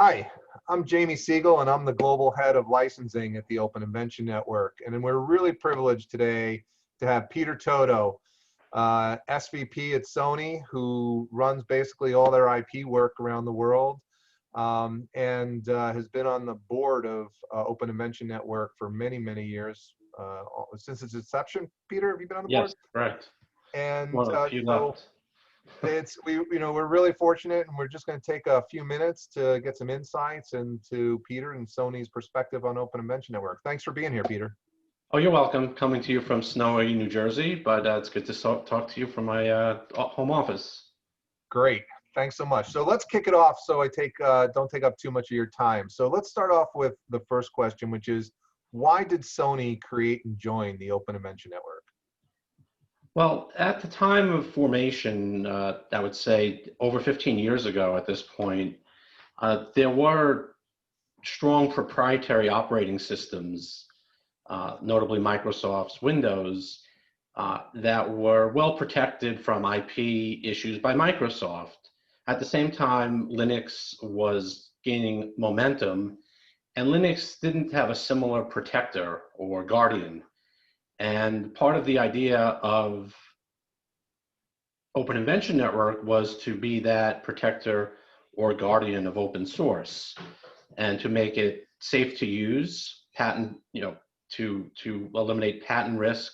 Hi, I'm Jamie Siegel, and I'm the Global Head of Licensing at the Open Invention Network. And we're really privileged today to have Peter Toto, SVP at Sony, who runs basically all their IP work around the world, and has been on the board of Open Invention Network for many, many years, since its inception. Peter, have you been on the board? Yes, correct. And Well, a few so left. we're really fortunate, and we're just going to take a few minutes to get some insights into Peter and Sony's perspective on Open Invention Network. Thanks for being here, Peter. Oh, you're welcome. Coming to you from snowy New Jersey, but it's good to talk to you from my home office. Great. Thanks so much. So let's kick it off so I don't take up too much of your time. So let's start off with the first question, which is, why did Sony create and join the Open Invention Network? Well, at the time of formation, I would say over 15 years ago at this point, there were strong proprietary operating systems, notably Microsoft's Windows, that were well protected from IP issues by Microsoft. At the same time, Linux was gaining momentum, and Linux didn't have a similar protector or guardian. And part of the idea of Open Invention Network was to be that protector or guardian of open source, and to make it safe to use, to eliminate patent risk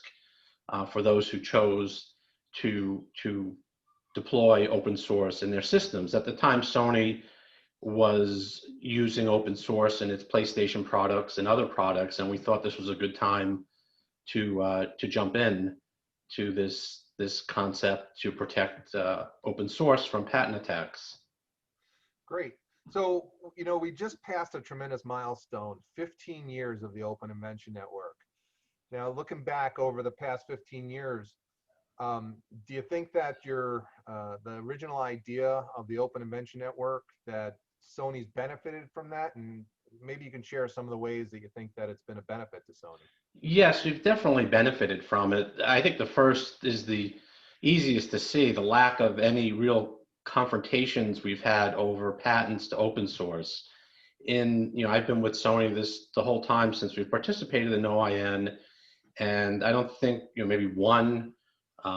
for those who chose to deploy open source in their systems. At the time, Sony was using open source in its PlayStation products and other products, and we thought this was a good time to jump in to this concept to protect open source from patent attacks. Great. So, we just passed a tremendous milestone, 15 years of the Open Invention Network. Now, looking back over the past 15 years, do you think that the original idea of the Open Invention Network, that Sony's benefited from that? And maybe you can share some of the ways that you think that it's been a benefit to Sony. Yes, we've definitely benefited from it. I think the first is the easiest to see, the lack of any real confrontations we've had over patents to open source. I've been with Sony the whole time since we've participated in OIN, and I don't think maybe one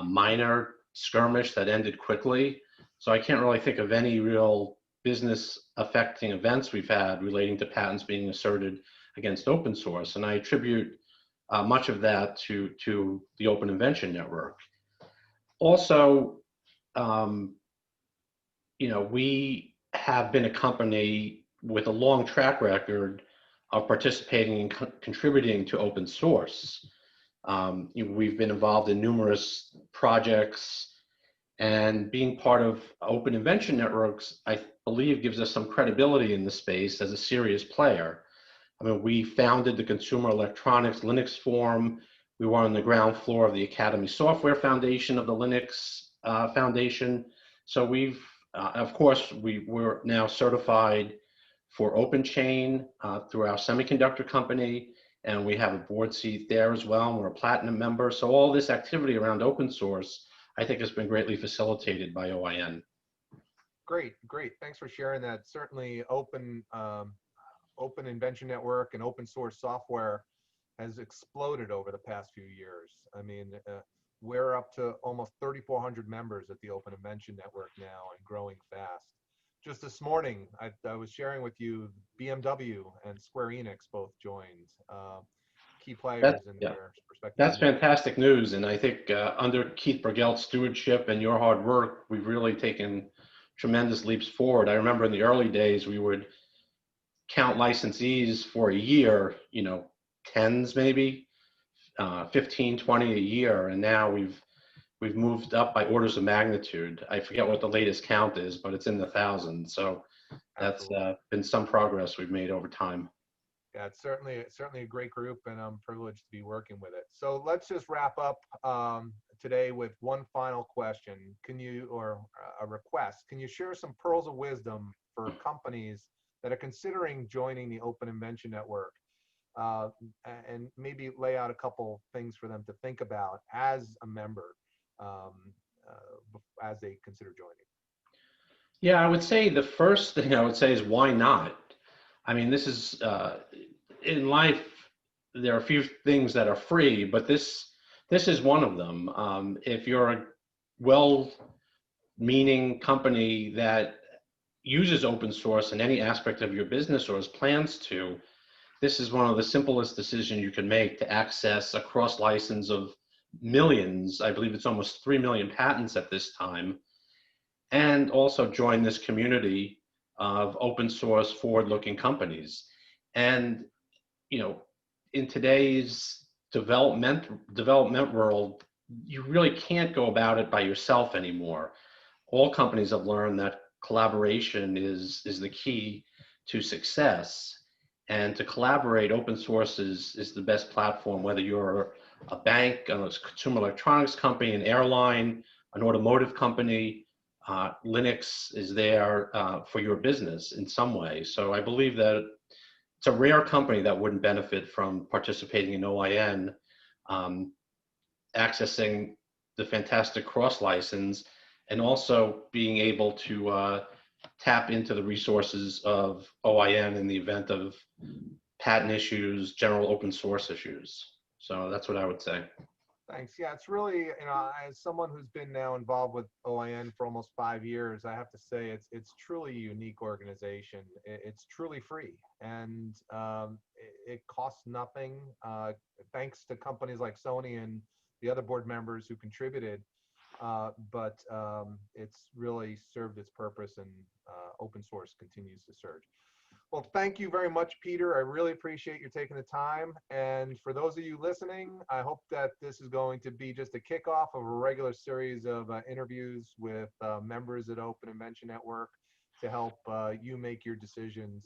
minor skirmish that ended quickly. So I can't really think of any real business affecting events we've had relating to patents being asserted against open source, and I attribute much of that to the Open Invention Network. Also, we have been a company with a long track record of participating and contributing to open source. We've been involved in numerous projects, and being part of Open Invention Networks, I believe, gives us some credibility in the space as a serious player. I mean, we founded the Consumer Electronics Linux Forum. We were on the ground floor of the Academy Software Foundation of the Linux Foundation. So of course, we're now certified for OpenChain through our semiconductor company, and we have a board seat there as well, and we're a platinum member. So all this activity around open source, I think, has been greatly facilitated by OIN. Great. Thanks for sharing that. Certainly, Open Invention Network and open source software has exploded over the past few years. I mean, we're up to almost 3,400 members at the Open Invention Network now, and growing fast. Just this morning, I was sharing with you, BMW and Square Enix both joined, key players in their respective. That's fantastic news, and I think under Keith Burgelt's stewardship and your hard work, we've really taken tremendous leaps forward. I remember in the early days, we would count licensees for a year, tens maybe, 15, 20 a year, and now we've moved up by orders of magnitude. I forget what the latest count is, but it's in the thousands. So that's been some progress we've made over time. Yeah, it's certainly a great group, and I'm privileged to be working with it. So let's just wrap up today with one final question. Or a request? Can you share some pearls of wisdom for companies that are considering joining the Open Invention Network, and maybe lay out a couple things for them to think about as a member, as they consider joining? Yeah, I would say the first thing I would say is, why not? I mean, this is in life. There are a few things that are free, but this is one of them. If you're a well-meaning company that uses open source in any aspect of your business or has plans to, this is one of the simplest decisions you can make to access a cross license of millions. I believe it's almost 3 million patents at this time, and also join this community of open source forward-looking companies. And in today's development world, you really can't go about it by yourself anymore. All companies have learned that collaboration is the key to success. And to collaborate, open source is the best platform, whether you're a bank, a consumer electronics company, an airline, an automotive company. Linux is there for your business in some way. So I believe that it's a rare company that wouldn't benefit from participating in OIN, accessing the fantastic cross license, and also being able to tap into the resources of OIN in the event of patent issues, general open source issues. So that's what I would say. Thanks. Yeah, it's really, as someone who's been now involved with OIN for almost 5 years, I have to say it's truly a unique organization. It's truly free, and it costs nothing. Thanks to companies like Sony and the other board members who contributed, but it's really served its purpose, and open source continues to surge. Well, thank you very much, Peter. I really appreciate you taking the time. And for those of you listening, I hope that this is going to be just a kickoff of a regular series of interviews with members at Open Invention Network to help you make your decisions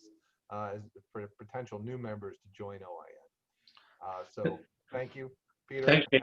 for potential new members to join OIN. So thank you, Peter. Thank you.